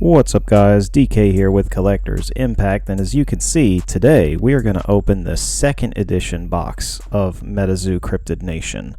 What's up guys, DK here with Collector's Impact, and as you can see, today we are going to open the second edition box of MetaZoo Cryptid Nation.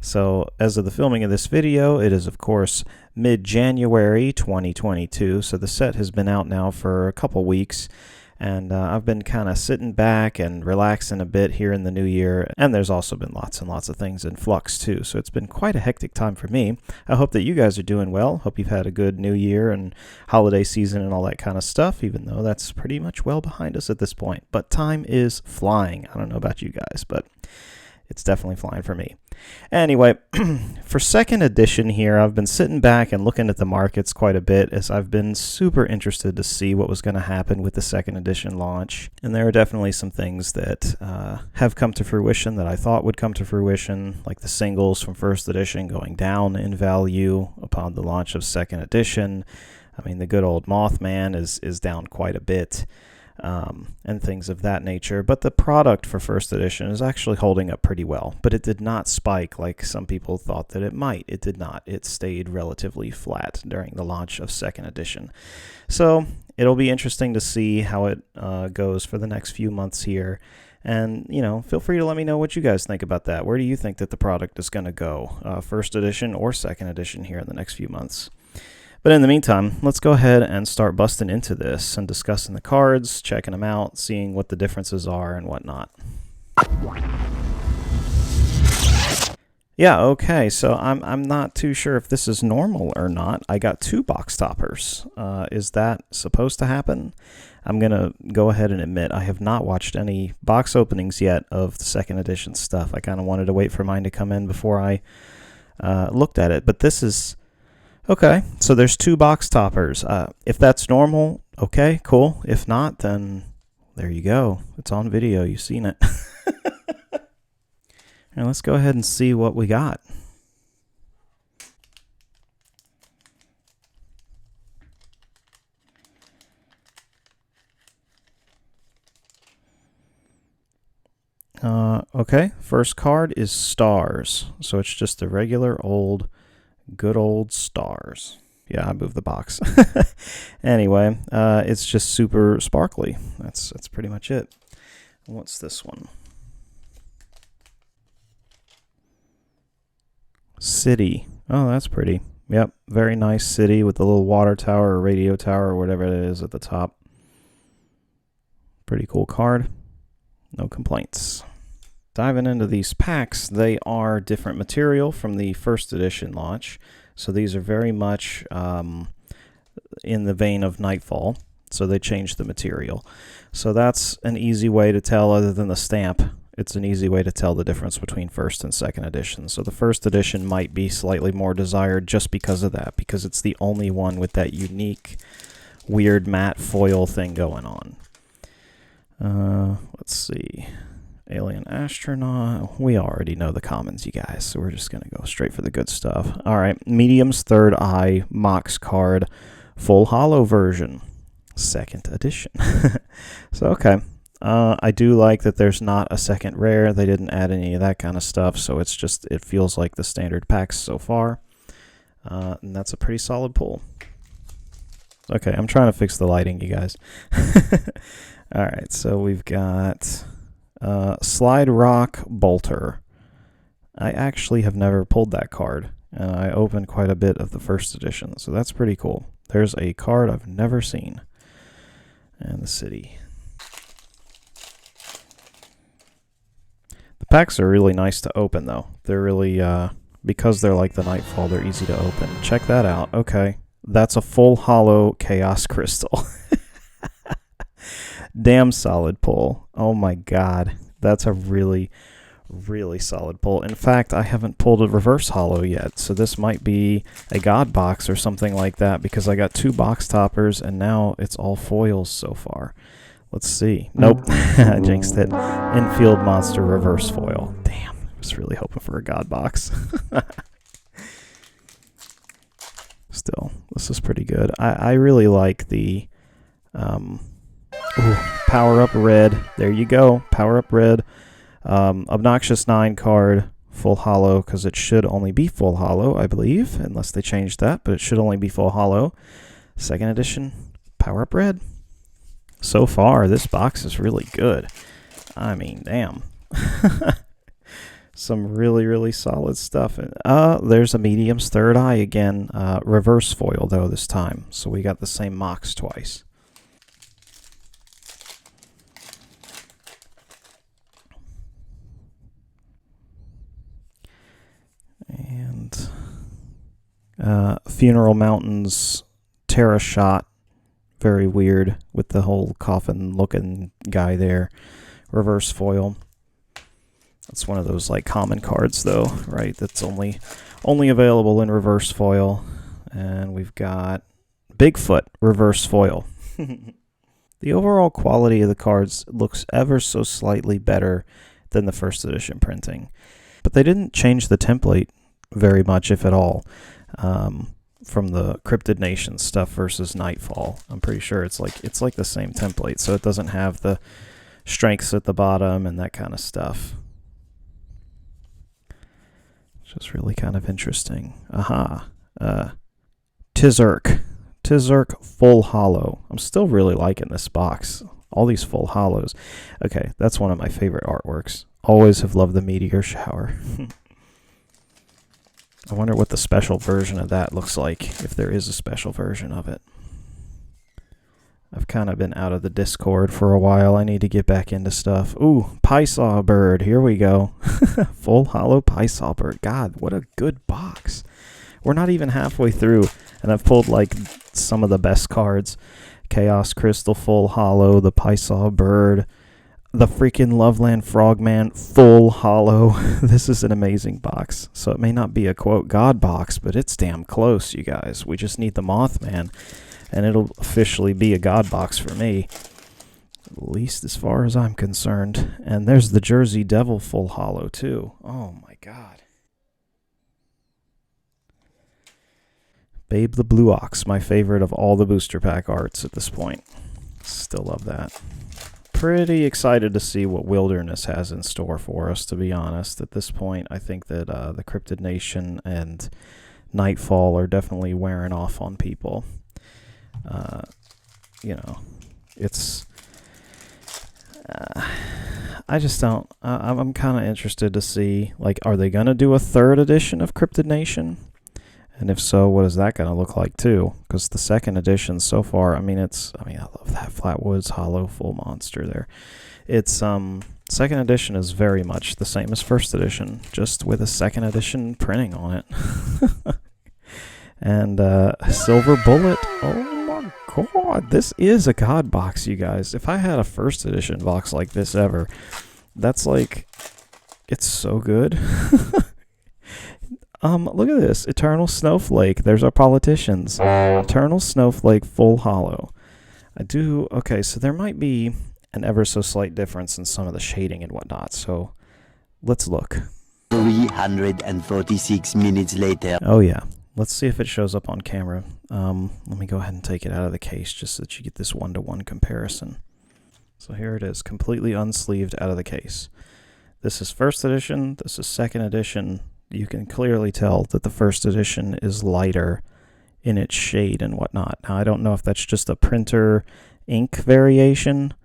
So as of the filming of this video, it is of course mid-January 2022, so the set has been out now for a couple weeks. And I've been kind of sitting back and relaxing a bit here in the new year. And there's also been lots and lots of things in flux too. So it's been quite a hectic time for me. I hope that you guys are doing well. Hope you've had a good new year and holiday season and all that kind of stuff, even though that's pretty much well behind us at this point. But time is flying. I don't know about you guys, but it's definitely flying for me. Anyway, for second edition here, I've been sitting back and looking at the markets quite a bit as I've been super interested to see what was going to happen with the second edition launch. And there are definitely some things that have come to fruition that I thought would come to fruition, like the singles from first edition going down in value upon the launch of second edition. I mean, the good old Mothman is down quite a bit. And things of that nature, but the product for first edition is actually holding up pretty well, but it did not spike like some people thought that it might. It did not. It stayed relatively flat during the launch of second edition. So it'll be interesting to see how it goes for the next few months here. And, you know, feel free to let me know what you guys think about that. Where do you think that the product is going to go, first edition or second edition here in the next few months? But in the meantime, let's go ahead and start busting into this and discussing the cards, checking them out, seeing what the differences are and whatnot. Yeah, okay, so I'm not too sure if this is normal or not. I got two box toppers. Is that supposed to happen? I'm going to go ahead and admit I have not watched any box openings yet of the second edition stuff. I kind of wanted to wait for mine to come in before I looked at it, but this is... Okay, so there's two box toppers. If that's normal, okay, cool. If not, then there you go. It's on video. You've seen it. And let's go ahead and see what we got. Okay, first card is Stars. So it's just the regular old... good old Stars. Yeah, I moved the box. Anyway, it's just super sparkly. That's pretty much it. What's this one? City. Oh, that's pretty. Yep, very nice city with the little water tower or radio tower or whatever it is at the top. Pretty cool card. No complaints. Diving into these packs, they are different material from the first edition launch. So these are very much in the vein of Nightfall. So they changed the material. So that's an easy way to tell, other than the stamp. It's an easy way to tell the difference between first and second edition. So the first edition might be slightly more desired just because of that, because it's the only one with that unique, weird matte foil thing going on. Let's see. Alien Astronaut. We already know the commons, you guys, so we're just going to go straight for the good stuff. All right, Medium's Third Eye Mox card, full holo version, second edition. So, okay. I do like that there's not a second rare. They didn't add any of that kind of stuff, so it's just, it feels like the standard packs so far. And that's a pretty solid pull. Okay, I'm trying to fix the lighting, you guys. All right, so we've got... Slide Rock Bolter. I actually have never pulled that card, and I opened quite a bit of the first edition, so that's pretty cool. There's a card I've never seen. And the city. The packs are really nice to open, though. They're really, because they're like the Nightfall, they're easy to open. Check that out. Okay, that's a full holo Chaos Crystal. Damn solid pull. Oh my god. That's a really, really solid pull. In fact, I haven't pulled a reverse holo yet, so this might be a god box or something like that, because I got two box toppers and now it's all foils so far. Let's see. Nope. I jinxed it. Infield Monster reverse foil. Damn. I was really hoping for a god box. Still, this is pretty good. I really like the... Ooh, Power Up Red. There you go. Power Up Red. Obnoxious 9 card. Full holo, because it should only be full holo, I believe. Unless they changed that, but it should only be full holo. Second edition, Power Up Red. So far, this box is really good. I mean, damn. Some really, really solid stuff. There's a Medium's Third Eye again. Reverse foil, though, this time. So we got the same Mox twice. And Funeral Mountains Terra Shot. Very weird with the whole coffin-looking guy there. Reverse foil. That's one of those like common cards, though, right? That's only available in reverse foil. And we've got Bigfoot reverse foil. The overall quality of the cards looks ever so slightly better than the first edition printing, but they didn't change the template very much, if at all, from the Cryptid Nation stuff versus Nightfall. I'm pretty sure it's like the same template, so it doesn't have the strengths at the bottom and that kind of stuff. Which is really kind of interesting. Tizurk full hollow. I'm still really liking this box. All these full hollows. Okay, that's one of my favorite artworks. Always have loved the meteor shower. I wonder what the special version of that looks like, if there is a special version of it. I've kind of been out of the Discord for a while. I need to get back into stuff. Ooh, Piesaw Bird. Here we go. Full hollow Piesaw Bird. God, what a good box. We're not even halfway through, and I've pulled like some of the best cards. Chaos Crystal full hollow, the Piesaw Bird, the freaking Loveland Frogman full hollow. This is an amazing box. So it may not be a quote God box, but it's damn close, you guys. We just need the Mothman, and it'll officially be a God box for me, at least as far as I'm concerned. And there's the Jersey Devil full hollow too. Oh my God. Babe the Blue Ox, my favorite of all the booster pack arts at this point. Still love that. Pretty excited to see what Wilderness has in store for us, to be honest. At this point, I think that the Cryptid Nation and Nightfall are definitely wearing off on people. You know, it's... I just don't... I'm kind of interested to see, like, are they going to do a third edition of Cryptid Nation? And if so, what is that going to look like too? Because the second edition so far, I love that Flatwoods Hollow full monster there. It's second edition is very much the same as first edition, just with a second edition printing on it. And Silver Bullet. Oh my God, this is a God box, you guys. If I had a first edition box like this ever, that's like, it's so good. Look at this. Eternal Snowflake. There's our politicians. Eternal Snowflake full hollow. Okay, so there might be an ever so slight difference in some of the shading and whatnot, so let's look. 346 minutes later. Oh yeah. Let's see if it shows up on camera. Let me go ahead and take it out of the case just so that you get this one-to-one comparison. So here it is, completely unsleeved out of the case. This is first edition. This is second edition. You can clearly tell that the first edition is lighter in its shade and whatnot. Now, I don't know if that's just a printer ink variation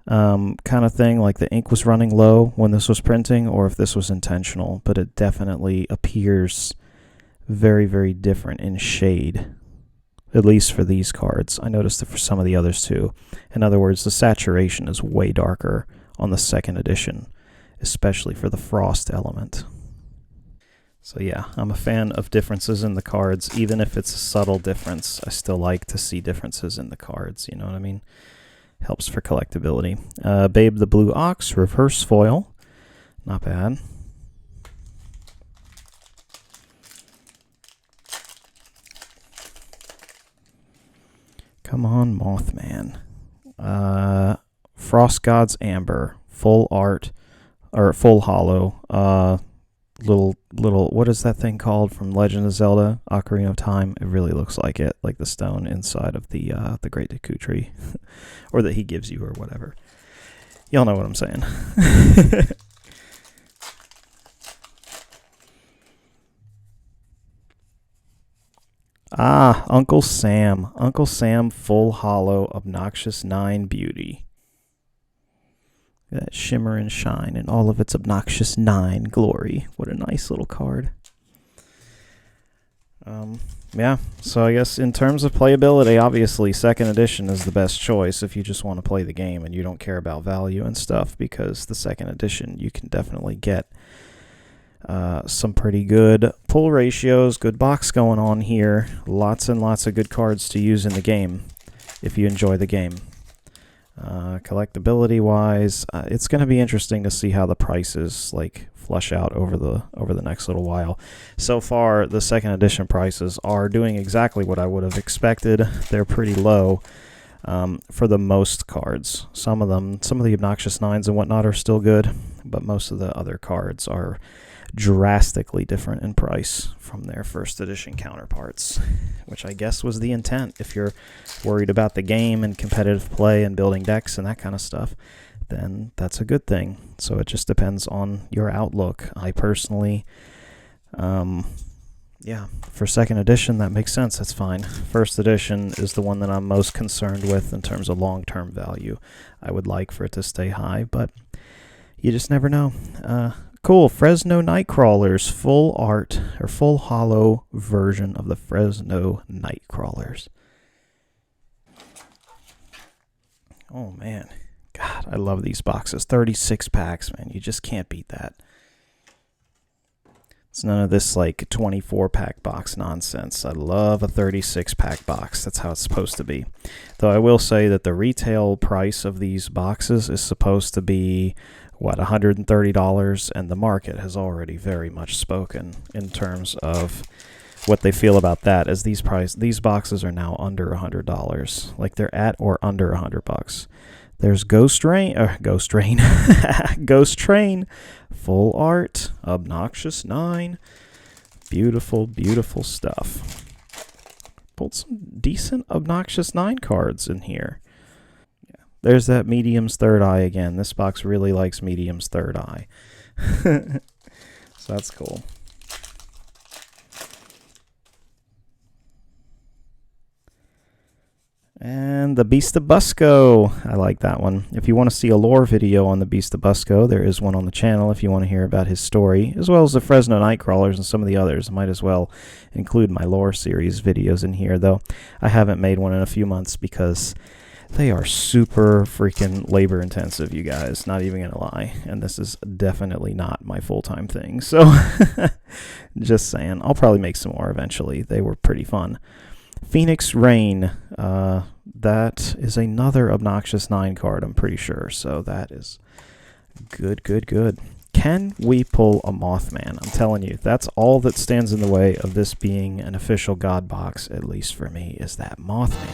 kind of thing, like the ink was running low when this was printing, or if this was intentional, but it definitely appears very, very different in shade, at least for these cards. I noticed it for some of the others too. In other words, the saturation is way darker on the second edition, especially for the frost element. So yeah, I'm a fan of differences in the cards. Even if it's a subtle difference, I still like to see differences in the cards, you know what I mean? Helps for collectability. Babe the Blue Ox, reverse foil. Not bad. Come on, Mothman. Frost God's Amber, full art, or full hollow. Little, what is that thing called from Legend of Zelda, Ocarina of Time? It really looks like it, like the stone inside of the Great Deku Tree, or that he gives you, or whatever. Y'all know what I'm saying. Ah, Uncle Sam. Uncle Sam full hollow obnoxious 9 beauty. That shimmer and shine in all of its obnoxious 9 glory. What a nice little card. Yeah, so I guess in terms of playability, obviously second edition is the best choice if you just want to play the game and you don't care about value and stuff, because the second edition you can definitely get some pretty good pull ratios, good box going on here, lots and lots of good cards to use in the game if you enjoy the game. Collectability wise, it's going to be interesting to see how the prices like flush out over the next little while. So far, the second edition prices are doing exactly what I would have expected. They're pretty low for the most cards. Some of the obnoxious 9s and whatnot are still good, but most of the other cards are drastically different in price from their first edition counterparts, which I guess was the intent. If you're worried about the game and competitive play and building decks and that kind of stuff, then that's a good thing. So it just depends on your outlook. I personally, yeah, for second edition, that makes sense. That's fine. First edition is the one that I'm most concerned with in terms of long-term value. I would like for it to stay high, but you just never know. Cool, Fresno Nightcrawlers, full art, or full hollow version of the Fresno Nightcrawlers. Oh, man. God, I love these boxes. 36 packs, man. You just can't beat that. It's none of this, like, 24-pack box nonsense. I love a 36-pack box. That's how it's supposed to be. Though I will say that the retail price of these boxes is supposed to be what, $130, and the market has already very much spoken in terms of what they feel about that, as these boxes are now under $100. Like, they're at or under $100. There's Ghost Train, full art, obnoxious 9, beautiful, beautiful stuff. Pulled some decent obnoxious 9 cards in here. There's that medium's third eye again. This box really likes medium's third eye. So that's cool. And the Beast of Busco. I like that one. If you want to see a lore video on the Beast of Busco, there is one on the channel if you want to hear about his story, as well as the Fresno Nightcrawlers and some of the others. I might as well include my lore series videos in here, though I haven't made one in a few months because they are super freaking labor intensive, you guys. Not even gonna lie. And this is definitely not my full-time thing. So, just saying. I'll probably make some more eventually. They were pretty fun. Phoenix Rain. That is another obnoxious 9 card, I'm pretty sure. So that is good, good, good. Can we pull a Mothman? I'm telling you, that's all that stands in the way of this being an official God box, at least for me, is that Mothman.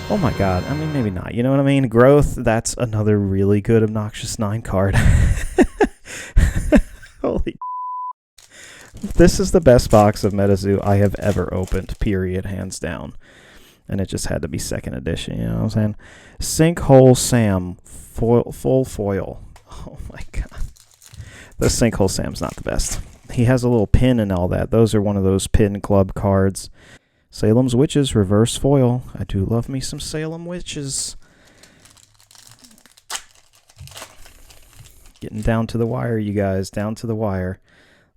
Oh my god, I mean, maybe not. You know what I mean? Growth, that's another really good obnoxious 9 card. Holy this is the best box of MetaZoo I have ever opened, period, hands down. And it just had to be second edition, you know what I'm saying? Sinkhole Sam, full foil. Oh my god. The Sinkhole Sam's not the best. He has a little pin and all that. Those are one of those pin club cards. Salem's Witches, reverse foil. I do love me some Salem Witches. Getting down to the wire, you guys. Down to the wire.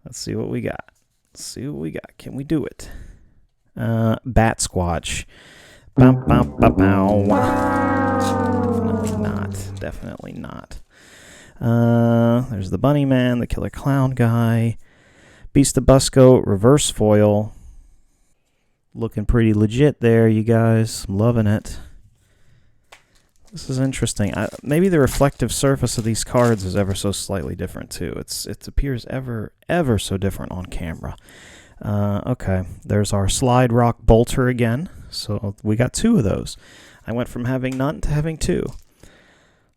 Let's see what we got. Let's see what we got. Can we do it? Bat Squatch. Bow, bow, bow, bow. Definitely not. Definitely not. There's the Bunny Man, the Killer Clown guy. Beast of Busco, reverse foil. Looking pretty legit there, you guys. I'm loving it. This is interesting. Maybe the reflective surface of these cards is ever so slightly different, too. It appears ever so different on camera. Okay, there's our Slide Rock Bolter again. So we got 2 of those. I went from having none to having 2.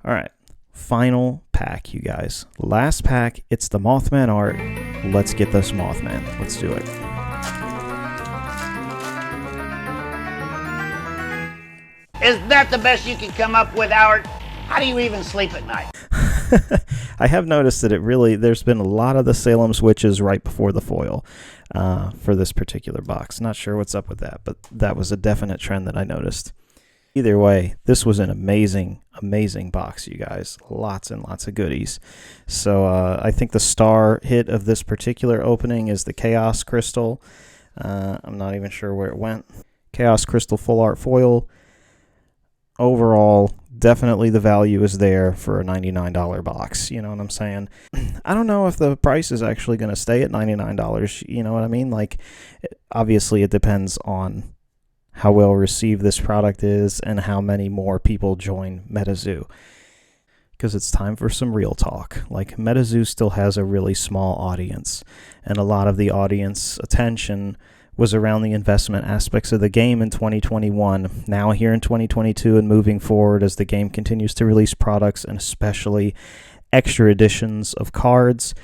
All right, final pack, you guys. Last pack, it's the Mothman art. Let's get this Mothman. Let's do it. Is that the best you can come up with, Howard? How do you even sleep at night? I have noticed that there's been a lot of the Salem switches right before the foil for this particular box. Not sure what's up with that, but that was a definite trend that I noticed. Either way, this was an amazing box, you guys. Lots and lots of goodies. So I think the star hit of this particular opening is the Chaos Crystal. I'm not even sure where it went. Chaos Crystal Full Art Foil. Overall, definitely the value is there for a $99 box. You know what I'm saying? I don't know if the price is actually going to stay at $99. You know what I mean? Like, obviously, it depends on how well received this product is and how many more people join MetaZoo. Because it's time for some real talk. Like, MetaZoo still has a really small audience, and a lot of the audience attention was around the investment aspects of the game in 2021. Now here in 2022 and moving forward as the game continues to release products and especially extra editions of cards,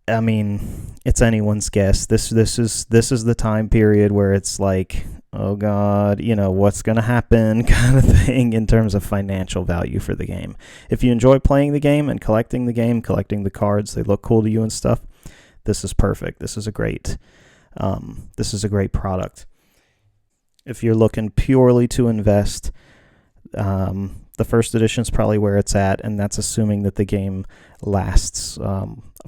I mean, it's anyone's guess. This is the time period where it's like, oh God, you know, what's going to happen kind of thing in terms of financial value for the game. If you enjoy playing the game and collecting the cards, they look cool to you and stuff, this is perfect. This is a great product. If you're looking purely to invest, the first edition is probably where it's at, and that's assuming that the game lasts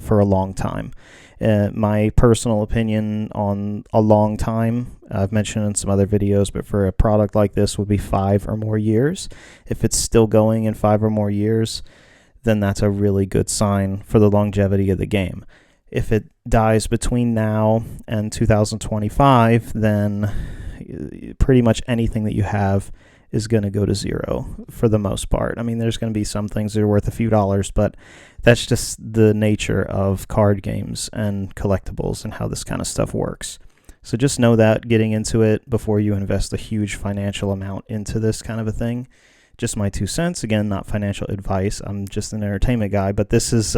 for a long time. My personal opinion on a long time, I've mentioned in some other videos, but for a product like this would be 5 or more years. If it's still going in 5 or more years, then that's a really good sign for the longevity of the game. If it dies between now and 2025, then pretty much anything that you have is going to go to zero for the most part. I mean, there's going to be some things that are worth a few dollars, but that's just the nature of card games and collectibles and how this kind of stuff works. So just know that getting into it before you invest a huge financial amount into this kind of a thing. Just my 2 cents. Again, not financial advice. I'm just an entertainment guy, but this is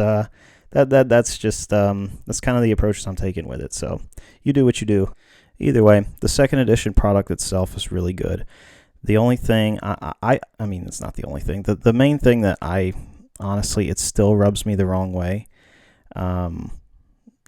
that's just that's kind of the approach I'm taking with it. So you do what you do. Either way, the second edition product itself is really good. The only thing I mean, it's not the only thing. The main thing that honestly, it still rubs me the wrong way,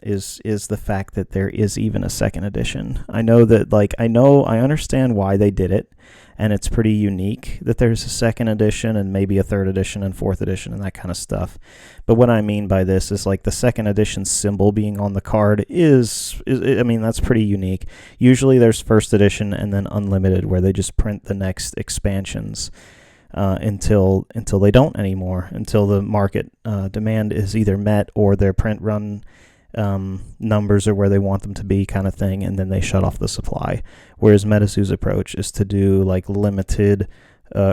is the fact that there is even a second edition. I understand why they did it, and it's pretty unique that there's a second edition and maybe a third edition and fourth edition and that kind of stuff. But what I mean by this is like the second edition symbol being on the card is I mean, that's pretty unique. Usually there's first edition and then unlimited, where they just print the next expansions until they don't anymore, until the market demand is either met or their print run numbers are where they want them to be, kind of thing, and then they shut off the supply. Whereas MetaZoo's approach is to do like limited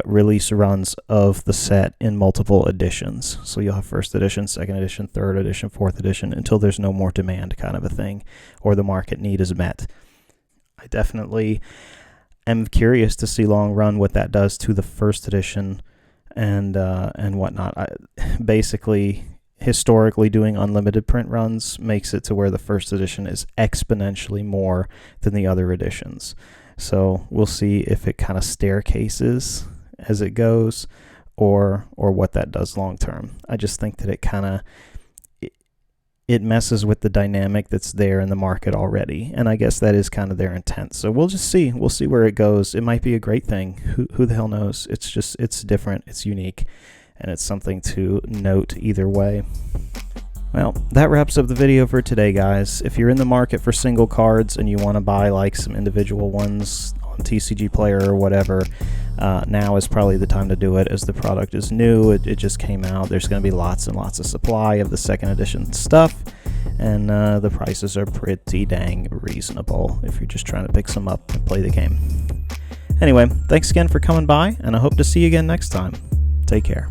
release runs of the set in multiple editions. So you'll have first edition, second edition, third edition, fourth edition, until there's no more demand, kind of a thing, or the market need is met. I definitely am curious to see long run what that does to the first edition and whatnot. Basically, historically, doing unlimited print runs makes it to where the first edition is exponentially more than the other editions. So we'll see if it kind of staircases as it goes, or what that does long term. I just think that it kind of it messes with the dynamic that's there in the market already, and I guess that is kind of their intent. So we'll just see. We'll see where it goes. It might be a great thing. Who the hell knows? It's different. It's unique. And it's something to note either way. Well, that wraps up the video for today, guys. If you're in the market for single cards and you want to buy like some individual ones on TCG Player or whatever, now is probably the time to do it, as the product is new. It just came out. There's going to be lots and lots of supply of the second edition stuff, and the prices are pretty dang reasonable if you're just trying to pick some up and play the game. Anyway, thanks again for coming by, and I hope to see you again next time. Take care.